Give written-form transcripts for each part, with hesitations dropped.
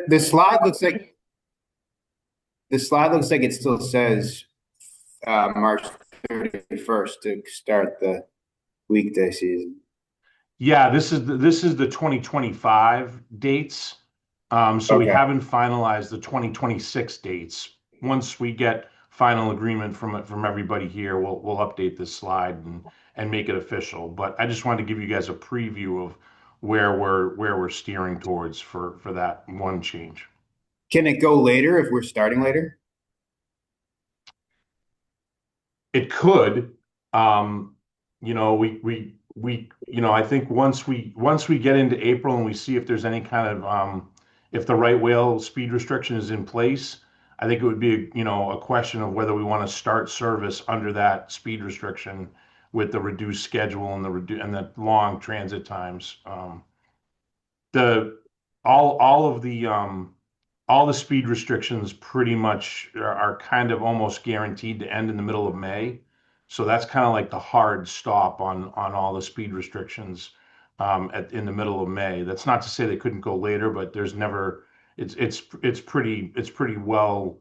the slide looks like it still says March 31st to start the weekday season. Yeah, this is the 2025 dates. So we Okay, haven't finalized the 2026 dates. Once we get final agreement from everybody here, we'll update this slide and make it official. But I just wanted to give you guys a preview of where we're steering towards for that one change. can it go later if we're starting later? It could. Um, I think once we get into April and we see if there's any kind of if the right whale speed restriction is in place, I think it would be a question of whether we want to start service under that speed restriction with the reduced schedule and the long transit times. The all the speed restrictions pretty much are kind of almost guaranteed to end in the middle of May. So that's kind of like the hard stop on all the speed restrictions in the middle of May. That's not to say they couldn't go later, but there's never it's pretty well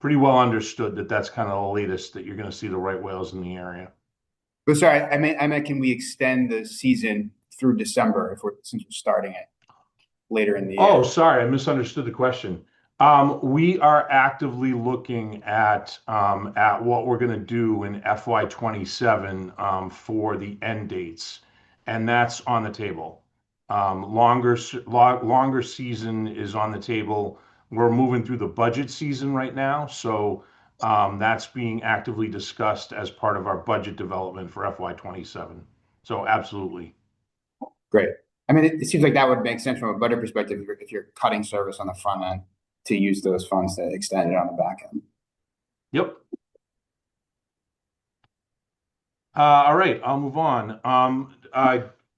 understood that that's kind of the latest that you're going to see the right whales in the area. But sorry, I meant can we extend the season through December if since we're starting it later in the Oh, year? sorry, I misunderstood the question. We are actively looking at what we're going to do in FY27 for the end dates, and that's on the table. Longer season is on the table. We're moving through the budget season right now, so that's being actively discussed as part of our budget development for FY27. So absolutely. Great. I mean, it seems like that would make sense from a budget perspective if you're cutting service on the front end to use those funds to extend it on the back end. Yep. All right, I'll move on.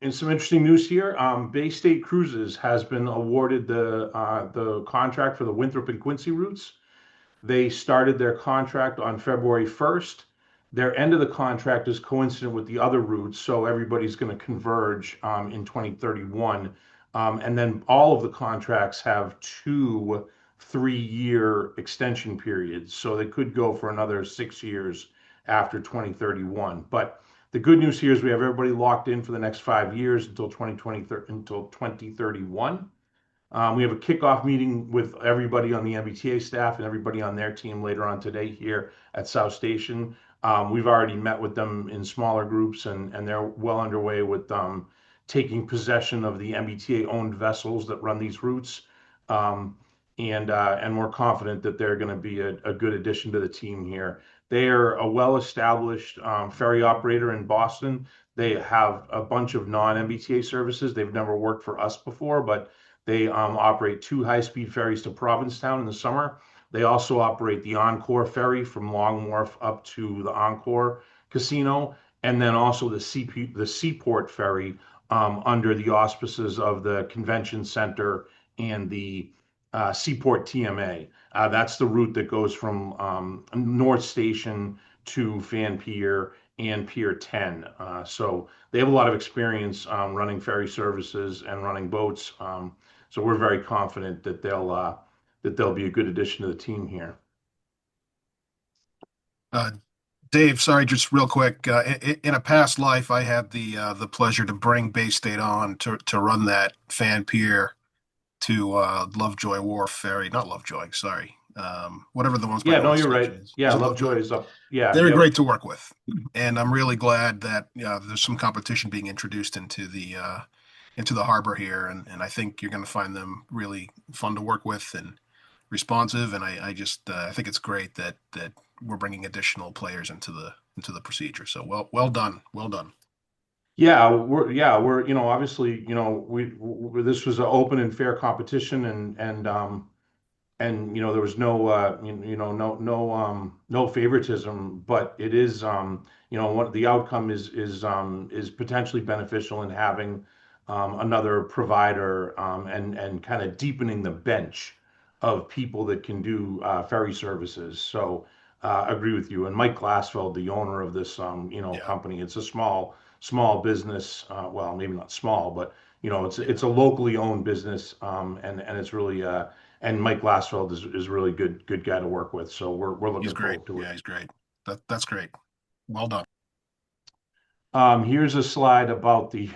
In some interesting news here, Bay State Cruises has been awarded the contract for the Winthrop and Quincy routes. They started their contract on February 1st. Their end of the contract is coincident with the other routes, so everybody's going to converge in 2031. And then all of the contracts have two 3-year extension periods, so they could go for another 6 years after 2031. But the good news here is we have everybody locked in for the next 5 years until 2031. We have a kickoff meeting with everybody on the MBTA staff and everybody on their team later on today here at South Station. We've already met with them in smaller groups, and they're well underway with taking possession of the MBTA owned vessels that run these routes. And we're confident that they're going to be a good addition to the team here. They are a well-established ferry operator in Boston. They have a bunch of non-MBTA services. They've never worked for us before, but they operate two high-speed ferries to Provincetown in the summer. They also operate the Encore ferry from Long Wharf up to the Encore Casino, and then also the Seaport ferry under the auspices of the Convention Center and the Seaport TMA. That's the route that goes from North Station to Fan Pier and Pier 10. So they have a lot of experience running ferry services and running boats. So we're very confident that they'll be a good addition to the team here. Uh, Dave, sorry, just real quick. In a past life, I had the pleasure to bring Bay State on to run that Fan Pier to Lovejoy Wharf Ferry, not Lovejoy, sorry. Whatever the ones by Yeah, no, North you're Station right. is Yeah, it Lovejoy? Lovejoy is up. Yeah, They're yep. great to work with, and I'm really glad that there's some competition being introduced into the harbor here, and I think you're going to find them really fun to work with and responsive. And I just I think it's great that we're bringing additional players into the procedure. So well done, well done. Yeah, we're obviously this was an open and fair competition, and there was no favoritism, but it is what the outcome is potentially beneficial in having another provider, and kind of deepening the bench of people that can do ferry services. So agree with you. And Mike Glassfeld, the owner of this Yeah, company, it's a small business. Well, maybe not small, but you know, it's a locally owned business, and it's really and Mike Glassfeld is really good guy to work with. So we're He's looking great. forward to it. Yeah, he's great. That's great. Well done. Here's a slide about the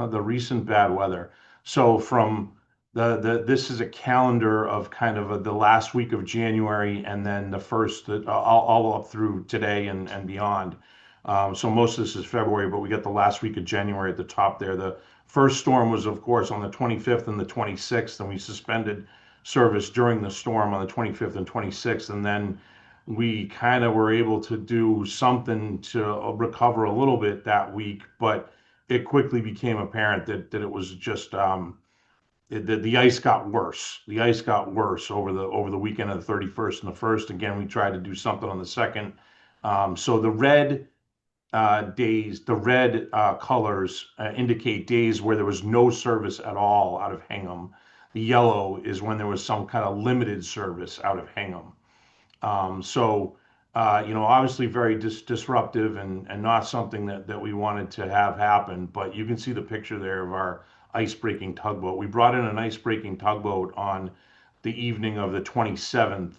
the recent bad weather. So from this is a calendar of kind of the last week of January and then the first all up through today and beyond. So most of this is February, but we got the last week of January at the top there. The first storm was, of course, on the 25th and the 26th, and we suspended service during the storm on the 25th and 26th, and then we kind of were able to do something to recover a little bit that week, but it quickly became apparent that it was just the ice got worse. The ice got worse over the weekend of the 31st and the first. Again, we tried to do something on the second. So the red days, the red colors indicate days where there was no service at all out of Hingham. The yellow is when there was some kind of limited service out of Hingham. So, you know, obviously very disruptive and not something that we wanted to have happen. But you can see the picture there of our ice breaking tugboat. We brought in an ice breaking tugboat on the evening of the 27th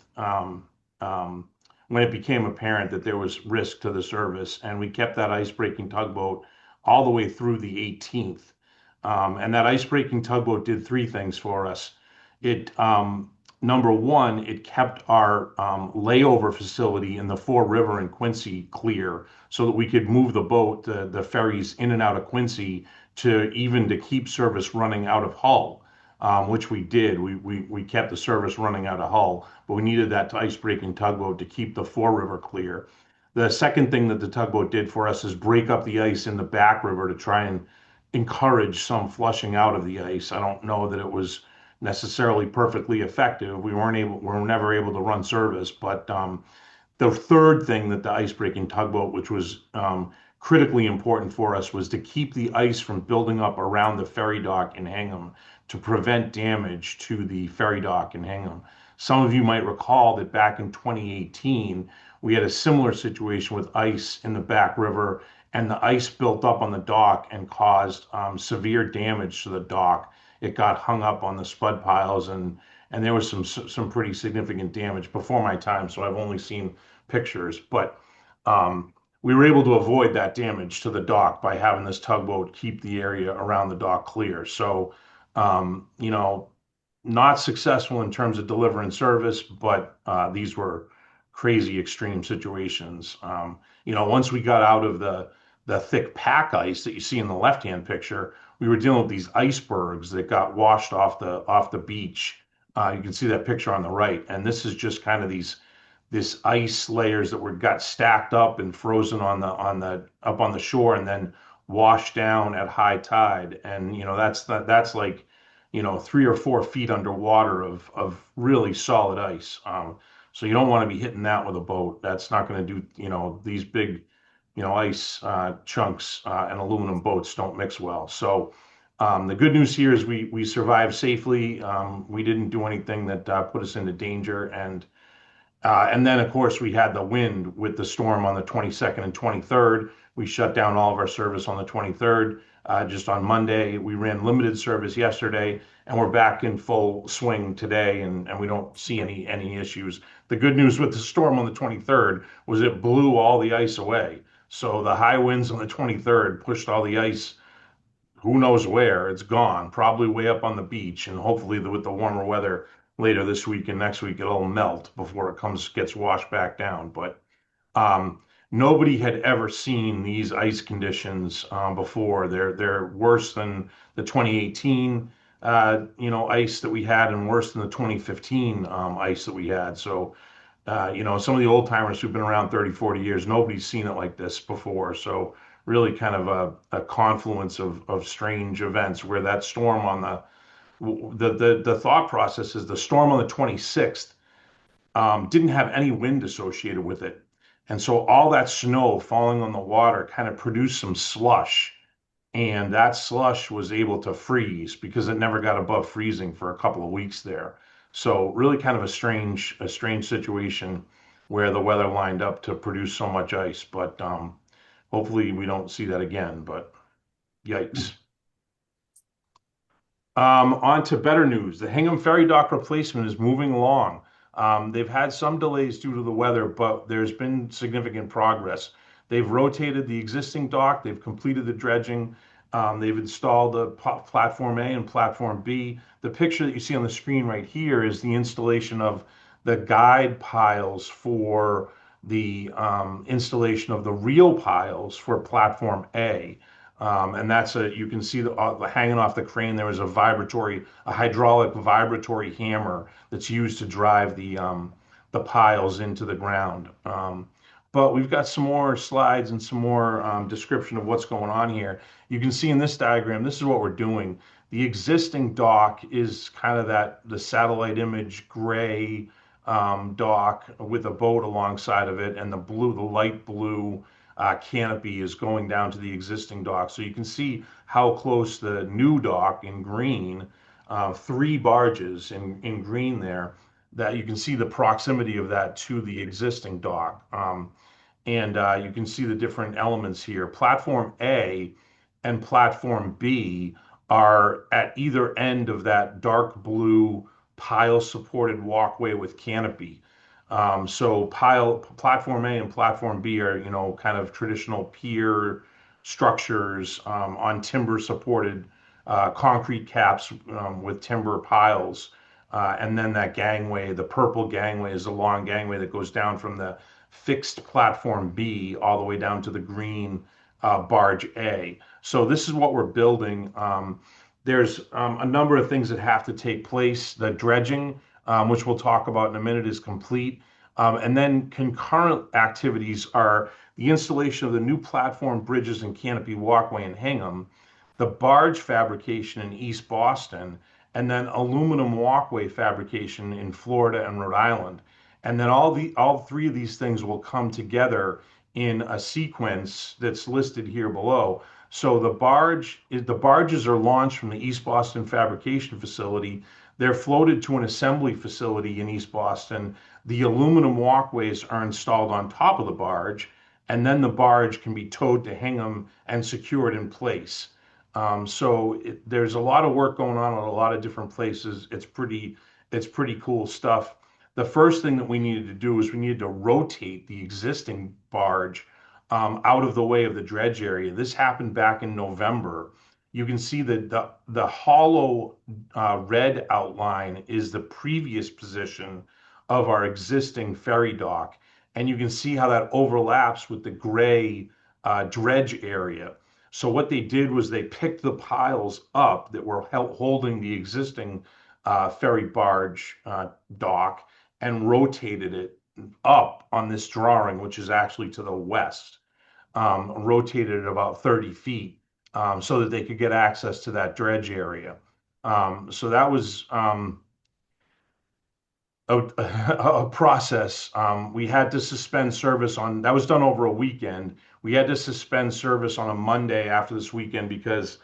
when it became apparent that there was risk to the service. And we kept that ice breaking tugboat all the way through the 18th. And that ice breaking tugboat did three things for us. It Number one, it kept our layover facility in the Fore River in Quincy clear so that we could move the boat, the ferries in and out of Quincy to keep service running out of Hull, which we did. We kept the service running out of Hull, but we needed that ice-breaking tugboat to keep the Fore River clear. The second thing that the tugboat did for us is break up the ice in the back river to try and encourage some flushing out of the ice. I don't know that it was necessarily perfectly effective. We were never able to run service. But the third thing that the ice breaking tugboat, which was critically important for us, was to keep the ice from building up around the ferry dock in Hingham to prevent damage to the ferry dock in Hingham. Some of you might recall that back in 2018, we had a similar situation with ice in the back river, and the ice built up on the dock and caused severe damage to the dock. It got hung up on the spud piles, and there was some pretty significant damage before my time. So I've only seen pictures, but we were able to avoid that damage to the dock by having this tugboat keep the area around the dock clear. So you know, not successful in terms of delivering service, but these were crazy extreme situations. You know, once we got out of the thick pack ice that you see in the left-hand picture, we were dealing with these icebergs that got washed off the beach. You can see that picture on the right, and this is just kind of this ice layers that got stacked up and frozen up on the shore, and then washed down at high tide. And you know that's like, you know, 3 or 4 feet underwater of really solid ice. So you don't want to be hitting that with a boat. That's not going to do, you know, these big, you know, ice chunks and aluminum boats don't mix well. So the good news here is we survived safely. We didn't do anything that put us into danger, and then, of course, we had the wind with the storm on the 22nd and 23rd. We shut down all of our service on the 23rd. Just on Monday, we ran limited service yesterday, and we're back in full swing today, and we don't see any issues. The good news with the storm on the 23rd was it blew all the ice away. So the high winds on the 23rd pushed all the ice who knows where. It's gone, probably way up on the beach, and hopefully with the warmer weather later this week and next week, it'll melt before it gets washed back down. But um, nobody had ever seen these ice conditions before. They're worse than the 2018 you know, ice that we had, and worse than the 2015 ice that we had. So you know, some of the old timers who've been around 30, 40 years, nobody's seen it like this before. So really kind of a confluence of strange events where that storm on the thought process is the storm on the 26th didn't have any wind associated with it. And so all that snow falling on the water kind of produced some slush, and that slush was able to freeze because it never got above freezing for a couple of weeks there. So really kind of a strange situation where the weather lined up to produce so much ice. But hopefully we don't see that again. But yikes. On to better news. The Hingham Ferry dock replacement is moving along. They've had some delays due to the weather, but there's been significant progress. They've rotated the existing dock, they've completed the dredging, they've installed the platform A and platform B. The picture that you see on the screen right here is the installation of the guide piles for the installation of the real piles for platform A. And that's you can see hanging off the crane, there is a hydraulic vibratory hammer that's used to drive the piles into the ground. But we've got some more slides and some more description of what's going on here. You can see in this diagram, this is what we're doing. The existing dock is kind of the satellite image gray dock with a boat alongside of it, and the light blue canopy is going down to the existing dock. So you can see how close the new dock in green, 3 barges in green there, that you can see the proximity of that to the existing dock. And you can see the different elements here. Platform A and platform B are at either end of that dark blue pile supported walkway with canopy. So platform A and platform B are, kind of traditional pier structures on timber supported concrete caps with timber piles. And then that gangway, the purple gangway, is a long gangway that goes down from the fixed platform B all the way down to the green barge A. So this is what we're building. There's a number of things that have to take place. The dredging, which we'll talk about in a minute, is complete. And then concurrent activities are the installation of the new platform, bridges, and canopy walkway in Hingham, the barge fabrication in East Boston, and then aluminum walkway fabrication in Florida and Rhode Island. And then all 3 of these things will come together in a sequence that's listed here below. So the barges are launched from the East Boston fabrication facility. They're floated to an assembly facility in East Boston. The aluminum walkways are installed on top of the barge, and then the barge can be towed to Hingham and secured in place. So there's a lot of work going on in a lot of different places. It's pretty cool stuff. The first thing that we needed to do is we needed to rotate the existing barge out of the way of the dredge area. This happened back in November. You can see that the hollow red outline is the previous position of our existing ferry dock. And you can see how that overlaps with the gray dredge area. So what they did was they picked the piles up that were holding the existing ferry barge dock and rotated it up on this drawing, which is actually to the west, rotated it about 30 feet so that they could get access to that dredge area. So that was a process. We had to suspend service that was done over a weekend. We had to suspend service on a Monday after this weekend because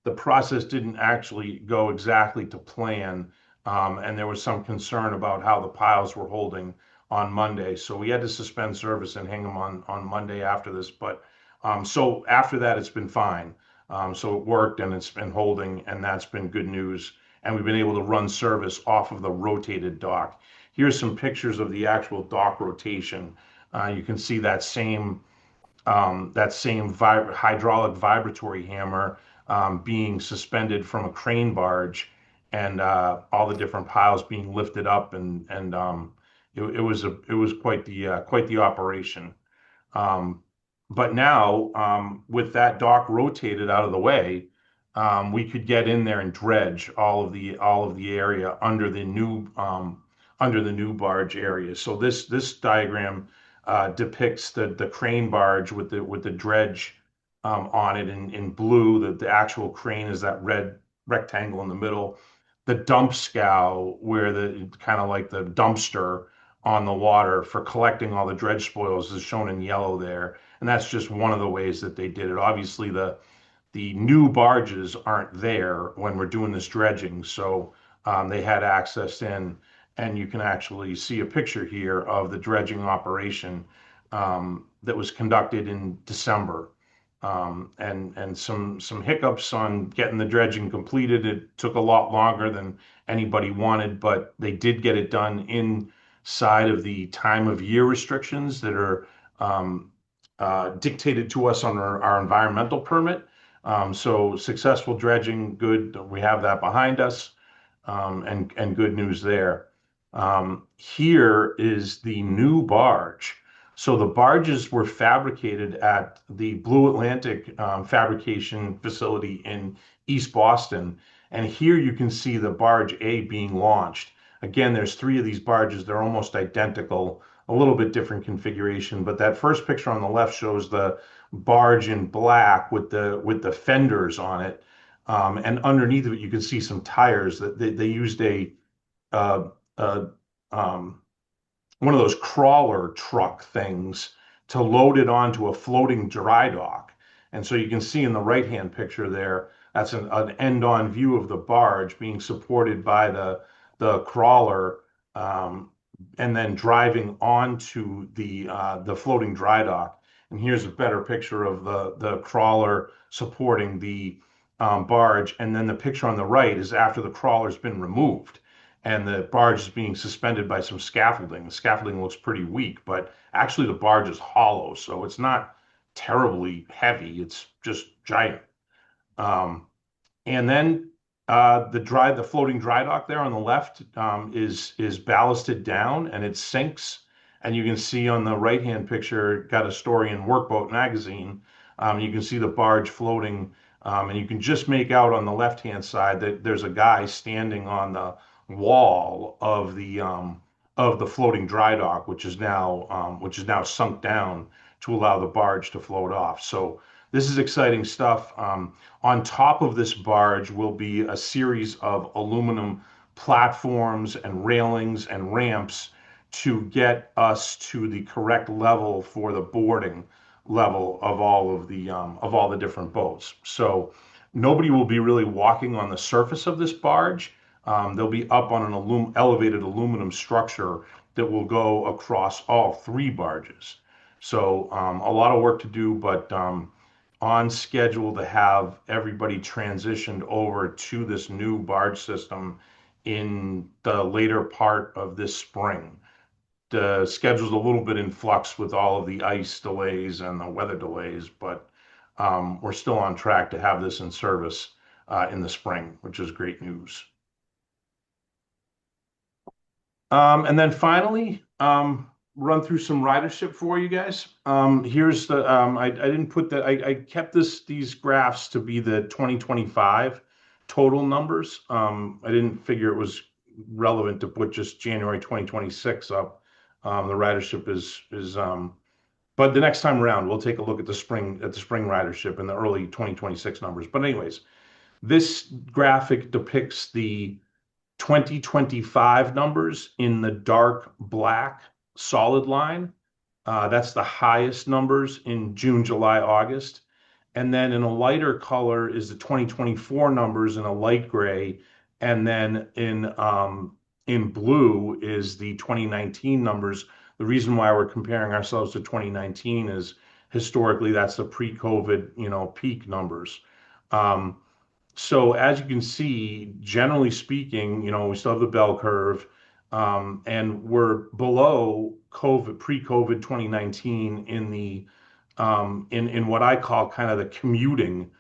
the process didn't actually go exactly to plan. And there was some concern about how the piles were holding on Monday. So we had to suspend service and hang them on Monday after this. But so after that, it's been fine. So it worked and it's been holding, and that's been good news. And we've been able to run service off of the rotated dock. Here's some pictures of the actual dock rotation. You can see that same hydraulic vibratory hammer being suspended from a crane barge, and all the different piles being lifted up, and it was quite the operation. But now, with that dock rotated out of the way, we could get in there and dredge all of the area under the new barge area. So this diagram depicts the crane barge with the dredge on it in blue. The actual crane is that red rectangle in the middle. The dump scow, where the kind of like the dumpster on the water for collecting all the dredge spoils, is shown in yellow there. And that's just one of the ways that they did it. Obviously, the new barges aren't there when we're doing this dredging, so they had access in, and you can actually see a picture here of the dredging operation that was conducted in December. and some hiccups on getting the dredging completed. It took a lot longer than anybody wanted, but they did get it done inside of the time of year restrictions that are dictated to us on our environmental permit. So successful dredging, good. We have that behind us, and good news there. Here is the new barge. So the barges were fabricated at the Blue Atlantic fabrication facility in East Boston. And here you can see the barge A being launched. Again, there's 3 of these barges. They're almost identical, a little bit different configuration. But that first picture on the left shows the barge in black with the fenders on it. And underneath of it, you can see some tires that they used uh, uh, um, one of those crawler truck things to load it onto a floating dry dock. And so you can see in the right-hand picture there, that's an end-on view of the barge being supported by the crawler, and then driving onto the floating dry dock. And here's a better picture of the crawler supporting the barge. And then the picture on the right is after the crawler's been removed and the barge is being suspended by some scaffolding. The scaffolding looks pretty weak, but actually the barge is hollow, so it's not terribly heavy. It's just giant. Um, and then the floating dry dock there on the left is ballasted down and it sinks. And you can see on the right-hand picture, got a story in Workboat magazine. You can see the barge floating, and you can just make out on the left-hand side that there's a guy standing on the wall of the floating dry dock, which is now sunk down to allow the barge to float off. So this is exciting stuff. On top of this barge will be a series of aluminum platforms and railings and ramps to get us to the correct level for the boarding level of all the different boats. So nobody will be really walking on the surface of this barge. They'll be up on an elevated aluminum structure that will go across all 3 barges. So a lot of work to do, but on schedule to have everybody transitioned over to this new barge system in the later part of this spring. The schedule's a little bit in flux with all of the ice delays and the weather delays, but we're still on track to have this in service in the spring, which is great news. And then finally, run through some ridership for you guys. Here's the I didn't put that. I kept these graphs to be the 2025 total numbers. I didn't figure it was relevant to put just January 2026 up. The ridership is but the next time around we'll take a look at the spring ridership and the early 2026 numbers. But anyways, this graphic depicts the 2025 numbers in the dark black solid line. That's the highest numbers in June, July, August. And then in a lighter color is the 2024 numbers in a light gray. And then in blue is the 2019 numbers. The reason why we're comparing ourselves to 2019 is historically that's the pre-COVID, peak numbers. So as you can see, generally speaking, we still have the bell curve, and we're below pre-COVID 2019 in in what I call kind of the commuting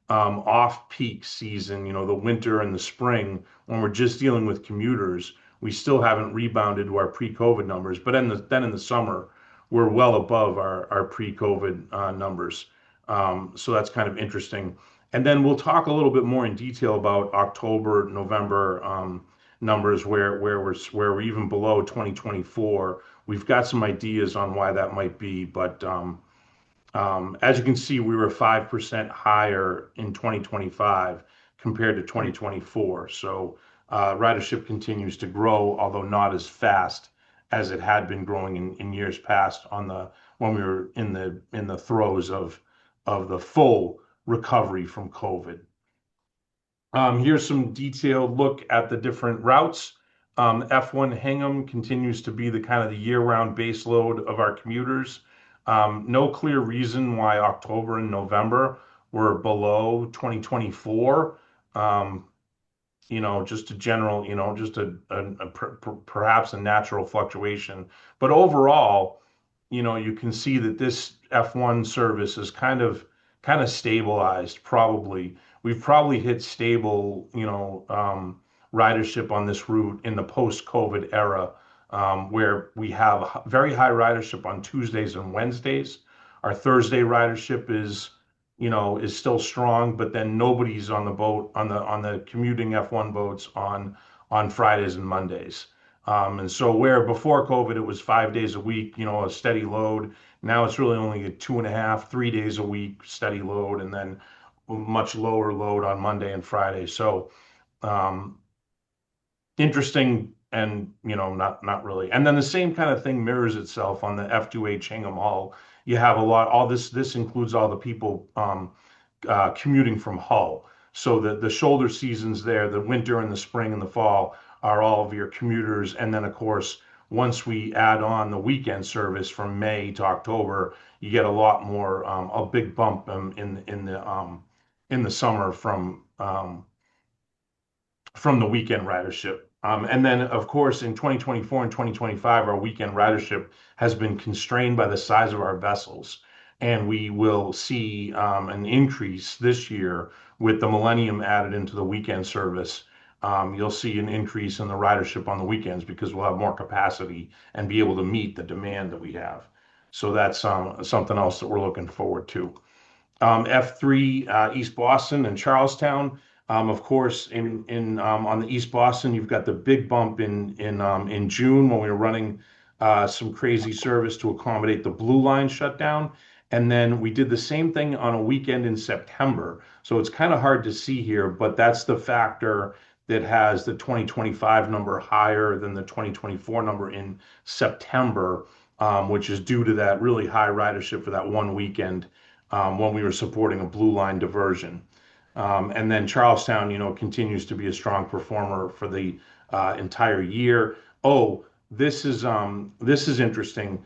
off-peak season, the winter and the spring, when we're just dealing with commuters. We still haven't rebounded to our pre-COVID numbers, but then in the summer, we're well above our pre-COVID numbers. So that's kind of interesting. And then we'll talk a little bit more in detail about October, November numbers where we're even below 2024. We've got some ideas on why that might be, but as you can see, we were 5% higher in 2025 compared to 2024. So ridership continues to grow, although not as fast as it had been growing in years past when we were in the throes of the full recovery from COVID. Here's some detailed look at the different routes. F1 Hingham continues to be the kind of the year-round base load of our commuters. No clear reason why October and November were below 2024. Um, just a general, just perhaps a natural fluctuation. But overall, you can see that this F1 service is kind of stabilized. Probably we've probably hit stable, ridership on this route in the post-COVID era, where we have very high ridership on Tuesdays and Wednesdays. Our Thursday ridership is still strong, but then nobody's on the boat on the commuting F1 boats on Fridays and Mondays. And so where before COVID it was 5 days a week, a steady load. Now it's really only a 2.5, 3 days a week steady load, and then much lower load on Monday and Friday. So um, interesting, and not really. And then the same kind of thing mirrors itself on the F2H Hingham Hull. You have a lot. All this includes all the people commuting from Hull. So the shoulder seasons there, the winter and the spring and the fall, are all of your commuters. And then of course, once we add on the weekend service from May to October, you get a lot more, a big bump in the summer from the weekend ridership. And then, of course, in 2024 and 2025, our weekend ridership has been constrained by the size of our vessels. And we will see an increase this year with the Millennium added into the weekend service. You'll see an increase in the ridership on the weekends because we'll have more capacity and be able to meet the demand that we have. So that's something else that we're looking forward to. F3 East Boston and Charlestown. Of course, in on the East Boston, you've got the big bump in June when we were running some crazy service to accommodate the Blue Line shutdown, and then we did the same thing on a weekend in September. So it's kind of hard to see here, but that's the factor that has the 2025 number higher than the 2024 number in September, which is due to that really high ridership for that one weekend when we were supporting a Blue Line diversion. And then Charlestown, continues to be a strong performer for the entire year. Oh, this is interesting.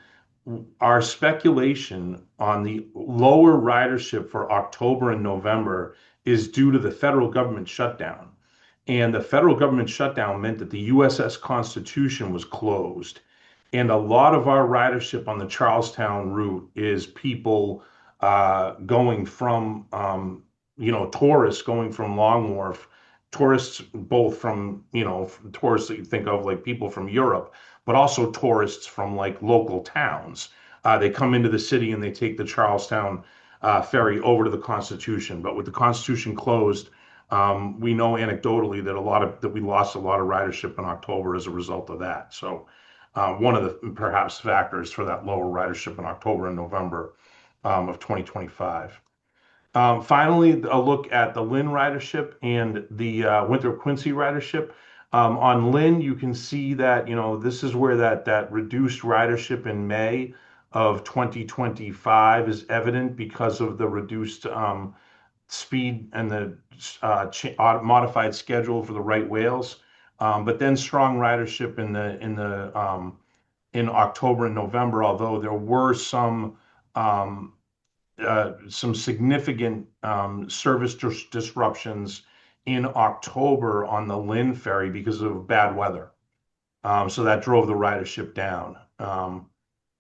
Our speculation on the lower ridership for October and November is due to the federal government shutdown. And the federal government shutdown meant that the USS Constitution was closed. And a lot of our ridership on the Charlestown route is people going from, tourists going from Long Wharf, tourists both from, tourists that you think of like people from Europe, but also tourists from like local towns. They come into the city and they take the Charlestown ferry over to the Constitution. But with the Constitution closed, we know anecdotally that we lost a lot of ridership in October as a result of that. So one of the perhaps factors for that lower ridership in October and November of 2025. Finally, a look at the Lynn ridership and the Winthrop Quincy ridership. On Lynn, you can see that, this is where that reduced ridership in May of 2025 is evident because of the reduced speed and the modified schedule for the right whales. But then strong ridership in October and November, although there were some significant service disruptions in October on the Lynn ferry because of bad weather. So that drove the ridership down.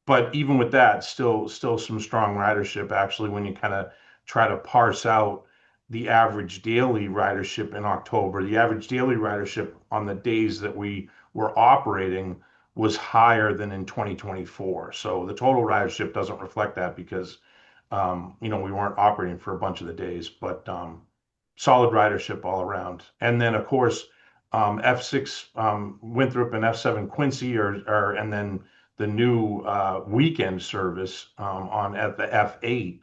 But even with that, still some strong ridership. Actually, when you kind of try to parse out the average daily ridership in October, the average daily ridership on the days that we were operating was higher than in 2024. So the total ridership doesn't reflect that because we weren't operating for a bunch of the days, but solid ridership all around. And then of course, F6 Winthrop and F7 Quincy and then the new weekend service at the F8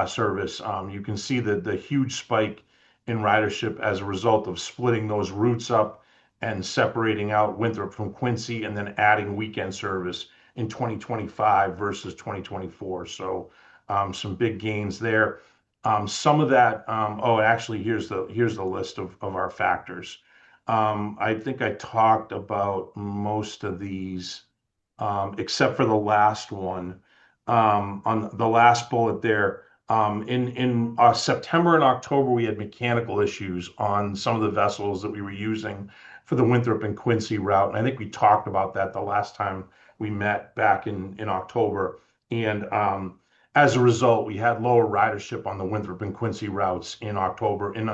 service. You can see the huge spike in ridership as a result of splitting those routes up and separating out Winthrop from Quincy and then adding weekend service in 2025 versus 2024. So some big gains there. Some of that, actually, here's the list of our factors. I think I talked about most of these, except for the last one. on the last bullet there. In September and October, we had mechanical issues on some of the vessels that we were using for the Winthrop and Quincy route. And I think we talked about that the last time we met back in October. And as a result, we had lower ridership on the Winthrop and Quincy routes in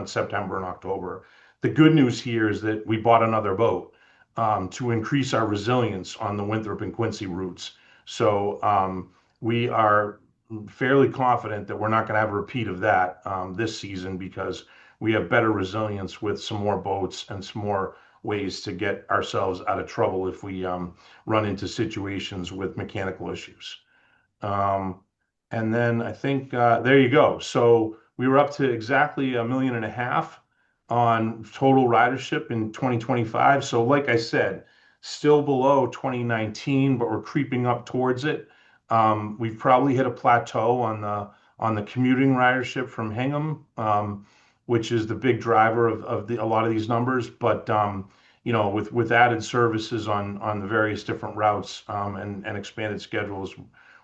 September and October. The good news here is that we bought another boat to increase our resilience on the Winthrop and Quincy routes. So we are fairly confident that we're not going to have a repeat of that this season, because we have better resilience with some more boats and some more ways to get ourselves out of trouble if we run into situations with mechanical issues. And then I think there you go. So we were up to exactly 1.5 million on total ridership in 2025. So like I said, still below 2019, but we're creeping up towards it. We've probably hit a plateau on the commuting ridership from Hingham, which is the big driver of a lot of these numbers. But you know, with added services on the various different routes and expanded schedules,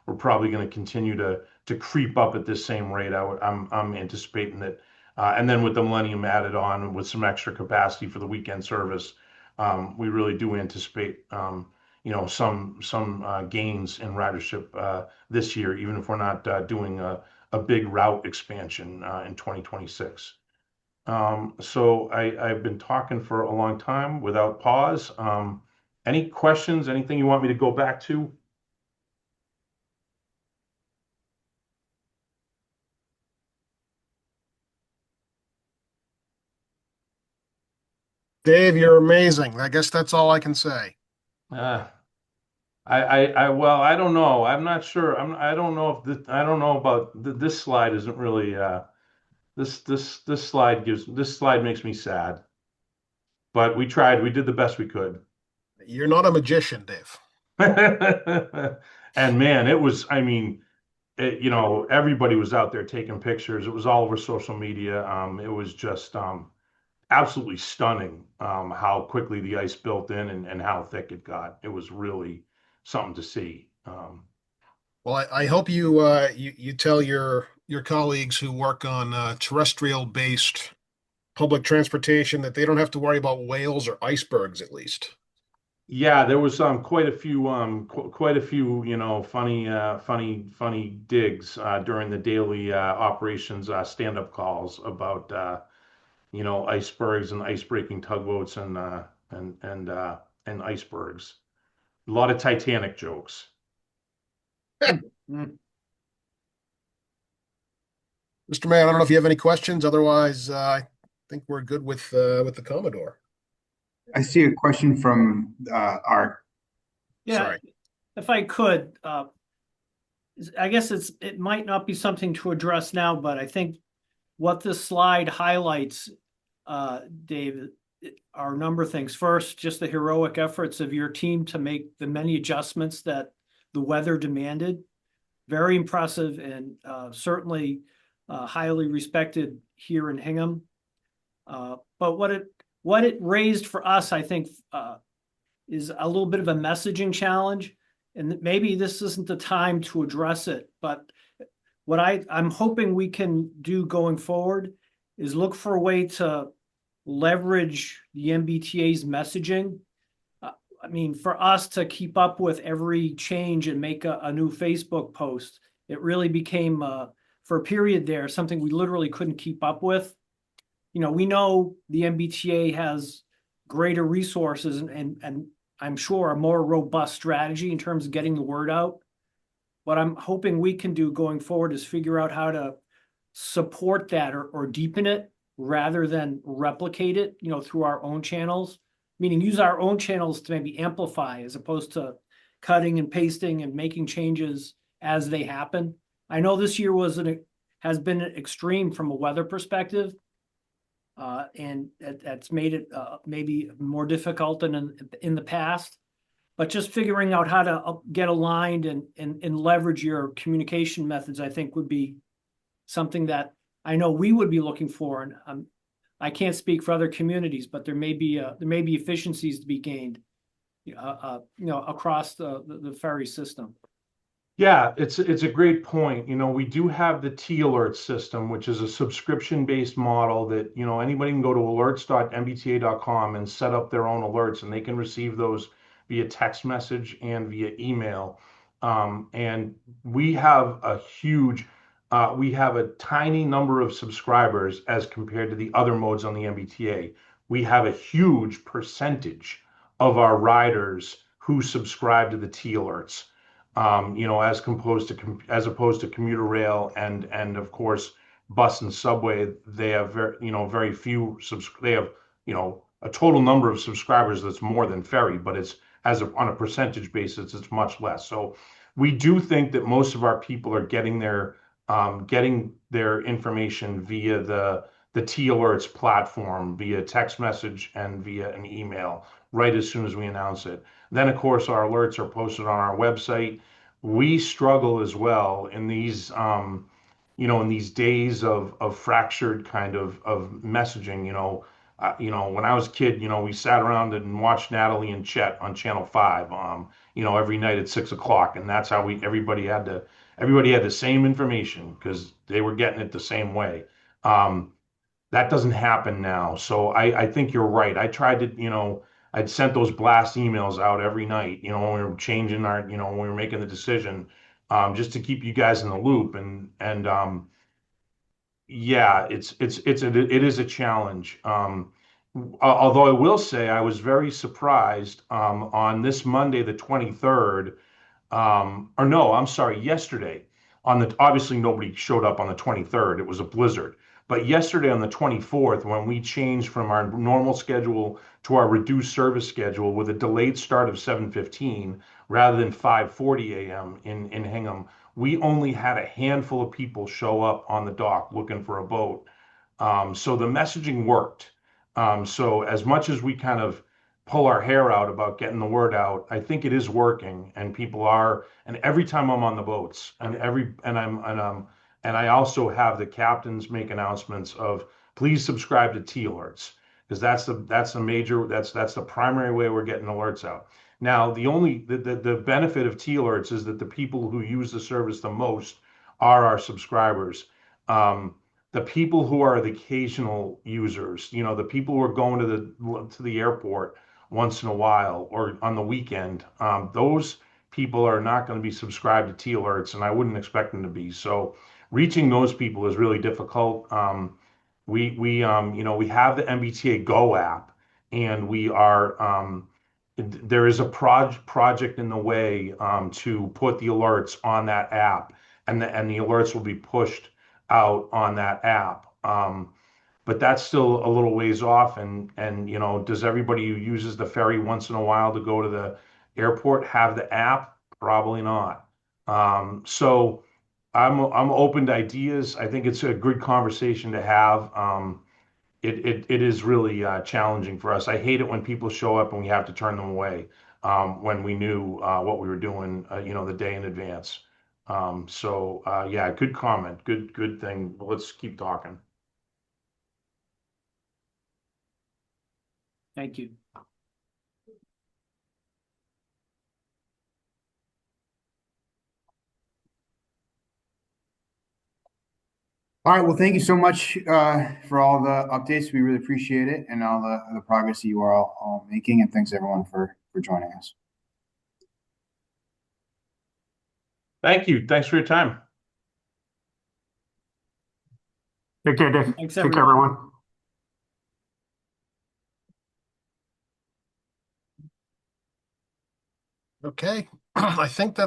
we're probably going to continue to creep up at this same rate. I'm anticipating that, and then with the Millennium added on with some extra capacity for the weekend service, we really do anticipate you know, some gains in ridership this year, even if we're not doing a big route expansion in 2026. So I've been talking for a long time without pause. Any questions? Anything you want me to go back to? Dave, you're amazing. I guess that's all I can say. Uh, well, I don't know. I'm not sure. I don't know if I don't know about this slide isn't really this slide makes me sad. But we tried. We did the best we could. You're not a magician, Dave. And man, it was, I mean, you know, everybody was out there taking pictures. It was all over social media. It was just absolutely stunning how quickly the ice built in and how thick it got. It was really something to see. Well, I hope you tell your colleagues who work on terrestrial-based public transportation that they don't have to worry about whales or icebergs, at least. Yeah, there was quite a few, you know, funny digs during the daily operations stand-up calls about you know, icebergs and ice-breaking tugboats and icebergs. A lot of Titanic jokes. Mr. Mayor, I don't know if you have any questions. Otherwise, I think we're good with the Commodore. I see a question from Art. Yeah, Sorry. if I could, I guess it might not be something to address now, but I think what this slide highlights, Dave, are a number of things. First, just the heroic efforts of your team to make the many adjustments that the weather demanded. Very impressive and certainly highly respected here in Hingham. But what it raised for us, I think, is a little bit of a messaging challenge, and maybe this isn't the time to address it. But what I'm hoping we can do going forward is look for a way to leverage the MBTA's messaging. I mean, for us to keep up with every change and make a new Facebook post, it really became, for a period there, something we literally couldn't keep up with. You know, we know the MBTA has greater resources and I'm sure a more robust strategy in terms of getting the word out. What I'm hoping we can do going forward is figure out how to support that or deepen it rather than replicate it, you know, through our own channels, meaning use our own channels to maybe amplify as opposed to cutting and pasting and making changes as they happen. I know this year has been extreme from a weather perspective. And that's made it maybe more difficult than in the past. But just figuring out how to get aligned and leverage your communication methods, I think, would be something that I know we would be looking for. And I can't speak for other communities, but there may be efficiencies to be gained, you know, across the ferry system. Yeah, it's a great point. You know, we do have the T alert system, which is a subscription-based model that, you know, anybody can go to alerts.mbta.com and set up their own alerts, and they can receive those via text message and via email. And we have we have a tiny number of subscribers as compared to the other modes on the MBTA. We have a huge percentage of our riders who subscribe to the T alerts, you know, as opposed to commuter rail and of course bus and subway. They have very few they have, you know, a total number of subscribers that's more than Ferry, but it's on a percentage basis, it's much less. So we do think that most of our people are getting their information via the T alerts platform, via text message and via an email right as soon as we announce it. Then, of course, our alerts are posted on our website. We struggle as well in these, in these days of fractured kind of messaging. When I was a kid, you know, we sat around and watched Natalie and Chet on Channel 5, every night at 6 o'clock, and that's how everybody had the same information because they were getting it the same way. That doesn't happen now. So I think you're right. I tried to, I'd sent those blast emails out every night, when we were changing when we were making the decision, just to keep you guys in the loop. Yeah, it is a challenge. Although I will say I was very surprised, on this Monday, the 23rd, or no, I'm sorry, yesterday obviously nobody showed up on the 23rd. It was a blizzard. But yesterday on the 24th, when we changed from our normal schedule to our reduced service schedule with a delayed start of 7:15 rather than 5:40 a.m. in Hingham, we only had a handful of people show up on the dock looking for a boat. So the messaging worked. So as much as we kind of pull our hair out about getting the word out, I think it is working, and people are. And every time I'm on the boats, and I also have the captains make announcements of please subscribe to T alerts, because that's the primary way we're getting alerts out. Now, the benefit of T alerts is that the people who use the service the most are our subscribers. The people who are the occasional users, the people who are going to the airport once in a while or on the weekend, those people are not going to be subscribed to T alerts, and I wouldn't expect them to be. So reaching those people is really difficult. We have the MBTA Go app, and there is a project in the way, to put the alerts on that app, and the alerts will be pushed out on that app. But that's still a little ways off. And does everybody who uses the ferry once in a while to go to the airport have the app? Probably not. So I'm open to ideas. I think it's a good conversation to have. It is really challenging for us. I hate it when people show up and we have to turn them away, when we knew what we were doing, the day in advance. Yeah, good comment. Good thing. Let's keep talking. Thank you. All right, well, thank you so much for all the updates. We really appreciate it, and all the progress that you are all making, and thanks everyone for joining us. Thank you. Thanks for your time. Take care, Dave. Thanks, Take care, everyone. Okay, I think that's